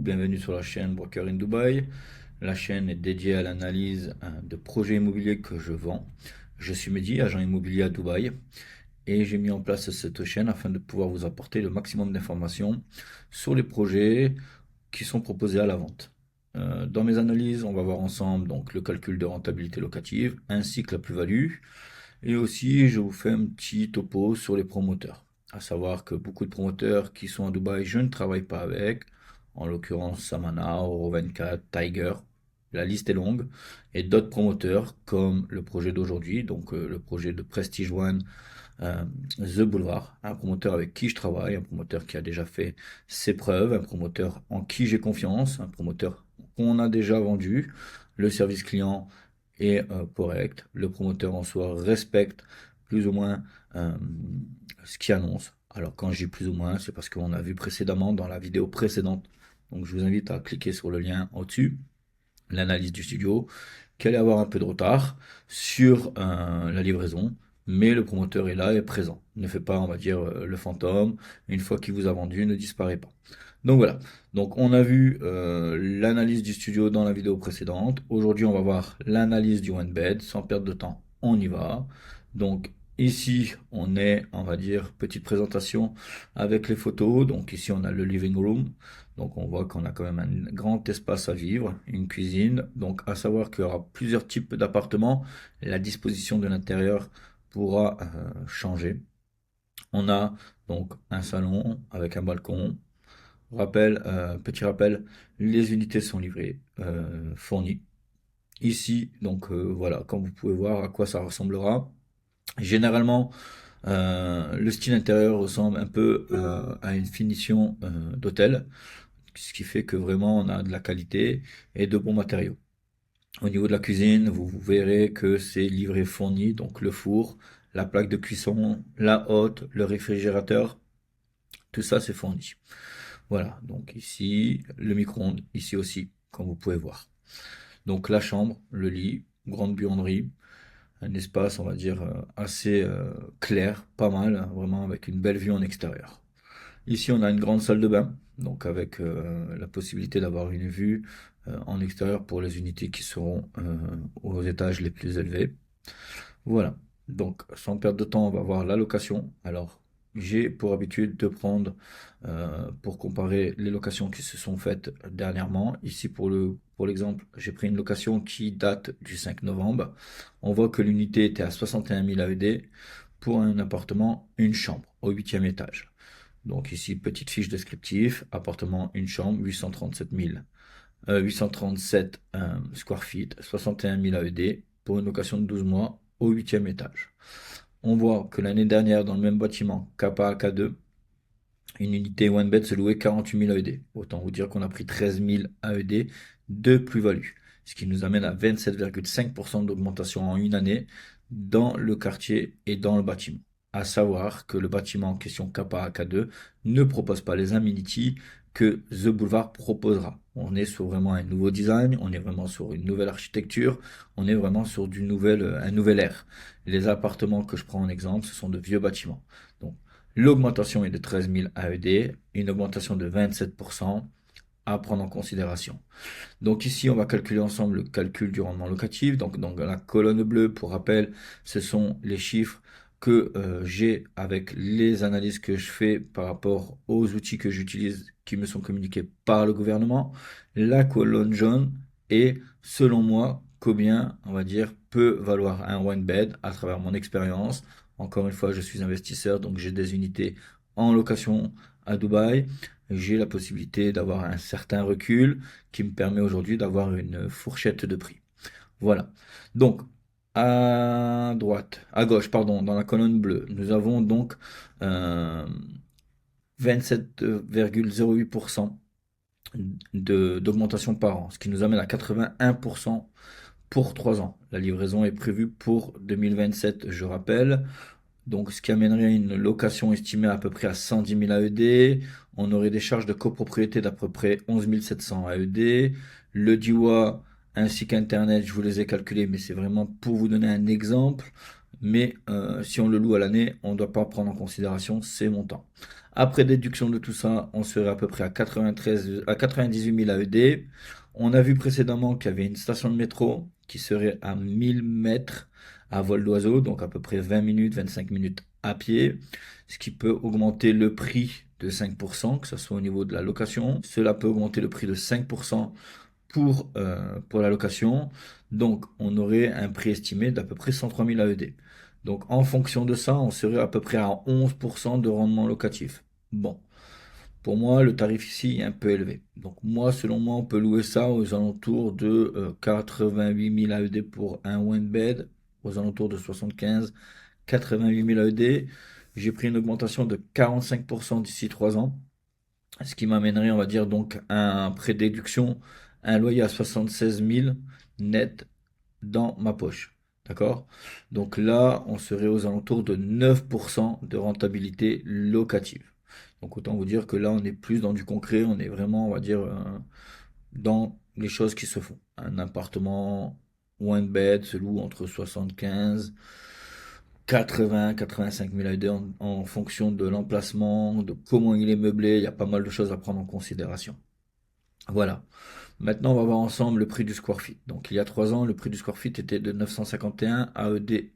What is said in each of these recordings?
bienvenue sur la chaîne Broker in Dubai. La chaîne est dédiée à l'analyse de projets immobiliers que je vends. Je suis Mehdi, agent immobilier à Dubaï, et j'ai mis en place cette chaîne afin de pouvoir vous apporter le maximum d'informations sur les projets qui sont proposés à la vente. Dans mes analyses, on va voir ensemble donc le calcul de rentabilité locative ainsi que la plus-value. Et aussi, je vous fais un petit topo sur les promoteurs. À savoir que beaucoup de promoteurs qui sont à Dubaï, je ne travaille pas avec. En l'occurrence, Samana, Oro24, Tiger. La liste est longue. Et d'autres promoteurs comme le projet d'aujourd'hui, donc le projet de Prestige One, euh, The Boulevard. Un promoteur avec qui je travaille, un promoteur qui a déjà fait ses preuves, un promoteur en qui j'ai confiance, un promoteur qu'on a déjà vendu. Le service client est correct. Le promoteur en soi respecte plus ou moins euh, ce qu'il annonce. Alors quand je dis plus ou moins, c'est parce qu'on a vu précédemment dans la vidéo précédente. Donc je vous invite à cliquer sur le lien au-dessus, l'analyse du studio, qui allait avoir un peu de retard sur la livraison, mais le promoteur est là et présent. Ne fait pas, on va dire, le fantôme. Une fois qu'il vous a vendu, ne disparaît pas. Donc voilà. Donc on a vu l'analyse du studio dans la vidéo précédente. Aujourd'hui, on va voir l'analyse du one bed. Sans perdre de temps, on y va. Donc ici, on est, on va dire, petite présentation avec les photos. Donc ici, on a le living room. Donc on voit qu'on a quand même un grand espace à vivre, une cuisine. Donc à savoir qu'il y aura plusieurs types d'appartements. La disposition de l'intérieur pourra changer. On a donc un salon avec un balcon. Petit rappel, les unités sont livrées, fournies. Ici, donc voilà, comme vous pouvez voir à quoi ça ressemblera. Généralement, le style intérieur ressemble un peu à une finition d'hôtel, ce qui fait que vraiment on a de la qualité et de bons matériaux. Au niveau de la cuisine, vous verrez que c'est livré fourni, donc le four, la plaque de cuisson, la hotte, le réfrigérateur, tout ça c'est fourni. Voilà, donc ici, le micro-ondes, ici aussi, comme vous pouvez voir. Donc la chambre, le lit, grande buanderie, un espace, on va dire, assez clair, pas mal, hein, vraiment avec une belle vue en extérieur. Ici, on a une grande salle de bain, donc avec la possibilité d'avoir une vue en extérieur pour les unités qui seront aux étages les plus élevés. Voilà. Donc, sans perdre de temps, on va voir la location. Alors, j'ai pour habitude de prendre, pour comparer les locations qui se sont faites dernièrement. Ici, pour l'exemple, j'ai pris une location qui date du 5 novembre. On voit que l'unité était à 61 000 AED pour un appartement, une chambre au huitième étage. Donc ici, petite fiche descriptive, appartement, une chambre, 837 000, 837 square feet, 61 000 AED pour une location de 12 mois au huitième étage. On voit que l'année dernière, dans le même bâtiment, Kappa AK2, une unité one bed se louait 48 000 AED. Autant vous dire qu'on a pris 13 000 AED de plus-value, ce qui nous amène à 27,5% d'augmentation en une année dans le quartier et dans le bâtiment. À savoir que le bâtiment en question Kappa AK2 ne propose pas les amenities que The Boulevard proposera. On est sur vraiment un nouveau design, on est vraiment sur une nouvelle architecture, on est vraiment sur un nouvel air. Les appartements que je prends en exemple, ce sont de vieux bâtiments. Donc, l'augmentation est de 13 000 AED, une augmentation de 27% à prendre en considération. Donc ici, on va calculer ensemble le calcul du rendement locatif. Donc dans la colonne bleue, pour rappel, ce sont les chiffres que j'ai avec les analyses que je fais par rapport aux outils que j'utilise qui me sont communiqués par le gouvernement. La colonne jaune est, selon moi, combien, on va dire, peut valoir un one bed à travers mon expérience. Encore une fois, je suis investisseur, donc j'ai des unités en location à Dubaï. J'ai la possibilité d'avoir un certain recul qui me permet aujourd'hui d'avoir une fourchette de prix. Voilà. Donc, à droite, à gauche, pardon, dans la colonne bleue, nous avons donc euh, 27,08% d'augmentation par an, ce qui nous amène à 81% pour 3 ans. La livraison est prévue pour 2027, je rappelle. Donc, ce qui amènerait à une location estimée à peu près à 110 000 AED. On aurait des charges de copropriété d'à peu près 11 700 AED. Le DIWA ainsi qu'Internet, je vous les ai calculés, mais c'est vraiment pour vous donner un exemple. Mais si on le loue à l'année, on ne doit pas prendre en considération ces montants. Après déduction de tout ça, on serait à peu près à 98 000 AED. On a vu précédemment qu'il y avait une station de métro qui serait à 1000 mètres à vol d'oiseau, donc à peu près 20 minutes, 25 minutes à pied, ce qui peut augmenter le prix de 5%, que ce soit au niveau de la location. Cela peut augmenter le prix de 5% pour la location. Donc, on aurait un prix estimé d'à peu près 103 000 AED. Donc, en fonction de ça, on serait à peu près à 11% de rendement locatif. Bon, pour moi, le tarif ici est un peu élevé. Donc, moi, selon moi, on peut louer ça aux alentours de 88 000 AED pour un one bed, aux alentours de 75, 88 000 AED. J'ai pris une augmentation de 45% d'ici 3 ans. Ce qui m'amènerait, on va dire, donc à un pré-déduction, un loyer à 76 000 net dans ma poche. D'accord? Donc là, on serait aux alentours de 9% de rentabilité locative. Donc autant vous dire que là, on est plus dans du concret, on est vraiment, on va dire, dans les choses qui se font. Un appartement one bed se loue entre 75 80, 85 000 AED en fonction de l'emplacement, de comment il est meublé. Il y a pas mal de choses à prendre en considération. Voilà. Maintenant, on va voir ensemble le prix du square feet. Donc, il y a 3 ans, le prix du square feet était de 951 AED.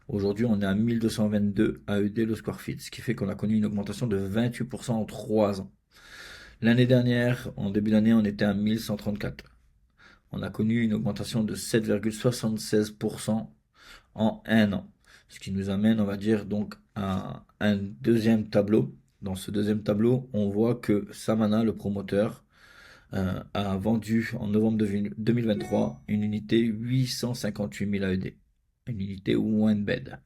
Aujourd'hui, on est à 1222 AED le square feet, ce qui fait qu'on a connu une augmentation de 28% en 3 ans. L'année dernière, en début d'année, on était à 1134. On a connu une augmentation de 7,76% en un an. Ce qui nous amène, on va dire, donc à un deuxième tableau. Dans ce deuxième tableau, on voit que Samana, le promoteur, a vendu en novembre 2023 une unité 858 000 AED. Une unité one bed.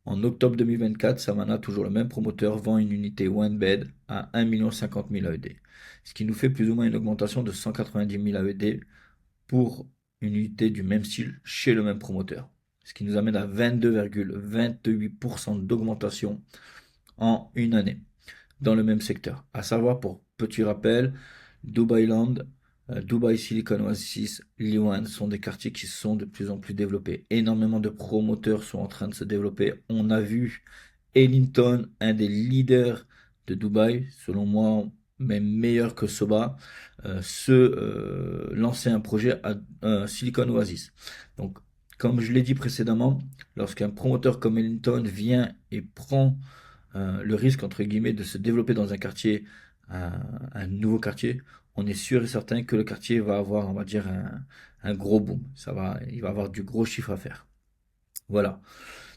En octobre 2024, Samana, toujours le même promoteur, vend une unité one bed à 1 50 000 AED. Ce qui nous fait plus ou moins une augmentation de 190 000 AED pour une unité du même style chez le même promoteur. Ce qui nous amène à 22,28% d'augmentation en une année dans le même secteur. À savoir, pour petit rappel, Dubai Land, Dubai Silicon Oasis, Liwan sont des quartiers qui sont de plus en plus développés. Énormément de promoteurs sont en train de se développer. On a vu Ellington, un des leaders de Dubaï, selon moi même meilleur que Soba, lancer un projet à Silicon Oasis. Donc, comme je l'ai dit précédemment, lorsqu'un promoteur comme Ellington vient et prend le risque, entre guillemets, de se développer dans un quartier, un nouveau quartier, on est sûr et certain que le quartier va avoir, on va dire, un gros boom. Il va avoir du gros chiffre à faire. Voilà.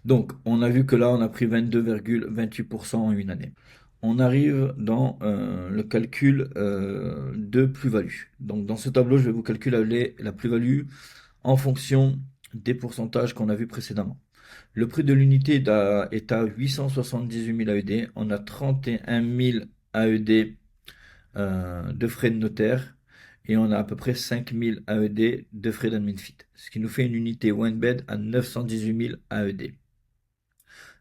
Donc, on a vu que là, on a pris 22,28% en une année. On arrive dans le calcul de plus-value. Donc, dans ce tableau, je vais vous calculer la plus-value en fonction des pourcentages qu'on a vus précédemment. Le prix de l'unité est à 878 000 AED. On a 31 000 AED de frais de notaire et on a à peu près 5 000 AED de frais d'admin fit. Ce qui nous fait une unité one bed à 918 000 AED.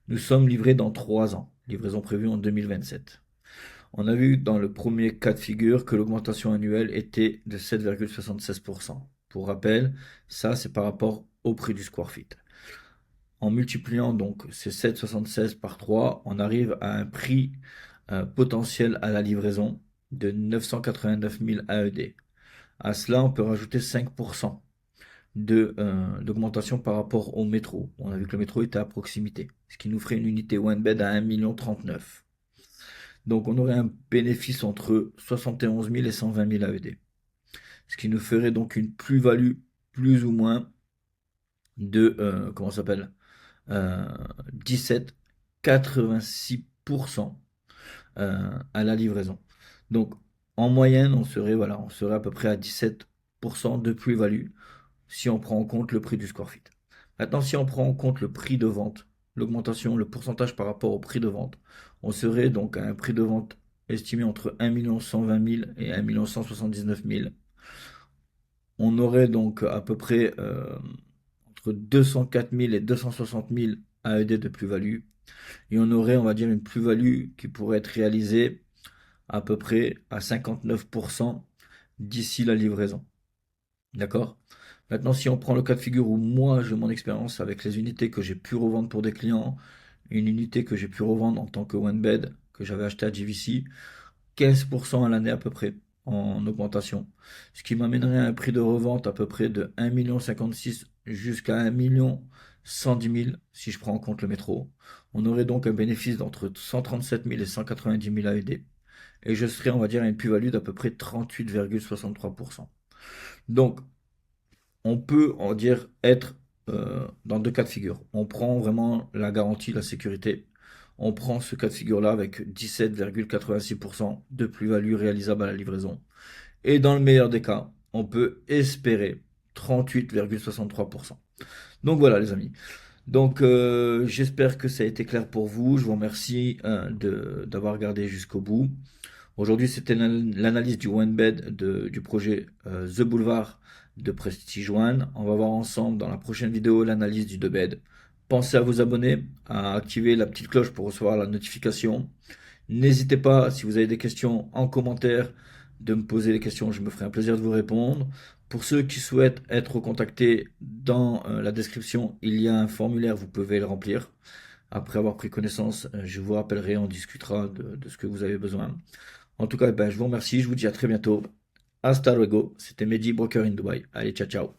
Nous sommes livrés dans 3 ans. Livraison prévue en 2027. On a vu dans le premier cas de figure que l'augmentation annuelle était de 7,76%. Pour rappel, ça c'est par rapport au prix du square feet. En multipliant donc ces 7,76 par 3, on arrive à un prix potentiel à la livraison de 989 000 AED. À cela, on peut rajouter 5% d'augmentation par rapport au métro. On a vu que le métro était à proximité, ce qui nous ferait une unité one bed à 1,39 000. Donc on aurait un bénéfice entre 71 000 et 120 000 AED. Ce qui nous ferait donc une plus-value plus ou moins de, comment ça s'appelle, 17,86% à la livraison. Donc en moyenne, on serait à peu près à 17% de plus-value si on prend en compte le prix du square feet. Maintenant, si on prend en compte le prix de vente, l'augmentation, le pourcentage par rapport au prix de vente, on serait donc à un prix de vente estimé entre 1 120 000 et 1 179 000. On aurait donc à peu près entre 204 000 et 260 000 AED de plus-value. Et on aurait, on va dire, une plus-value qui pourrait être réalisée à peu près à 59% d'ici la livraison. D'accord? Maintenant, si on prend le cas de figure où moi, j'ai mon expérience avec les unités que j'ai pu revendre pour des clients, une unité que j'ai pu revendre en tant que one bed, que j'avais acheté à GVC, 15% à l'année à peu près en augmentation, ce qui m'amènerait à un prix de revente à peu près de 1,56 million jusqu'à 1,110 000 si je prends en compte le métro. On aurait donc un bénéfice d'entre 137 000 et 190 000 AED et je serais, on va dire, à une plus-value d'à peu près 38,63%. Donc, on peut en dire être dans deux cas de figure. On prend vraiment la garantie, la sécurité. On prend ce cas de figure-là avec 17,86% de plus-value réalisable à la livraison. Et dans le meilleur des cas, on peut espérer 38,63%. Donc voilà les amis. Donc j'espère que ça a été clair pour vous. Je vous remercie d'avoir regardé jusqu'au bout. Aujourd'hui, c'était l'analyse du one bed du projet The Boulevard de Prestige One. On va voir ensemble dans la prochaine vidéo l'analyse du 2 bed. Pensez à vous abonner, à activer la petite cloche pour recevoir la notification. N'hésitez pas, si vous avez des questions en commentaire, de me poser les questions. Je me ferai un plaisir de vous répondre. Pour ceux qui souhaitent être contactés, dans la description, il y a un formulaire, vous pouvez le remplir. Après avoir pris connaissance, je vous rappellerai, on discutera de ce que vous avez besoin. En tout cas, ben, je vous remercie, je vous dis à très bientôt. Hasta luego, c'était Mehdi, broker in Dubai. Allez, ciao, ciao.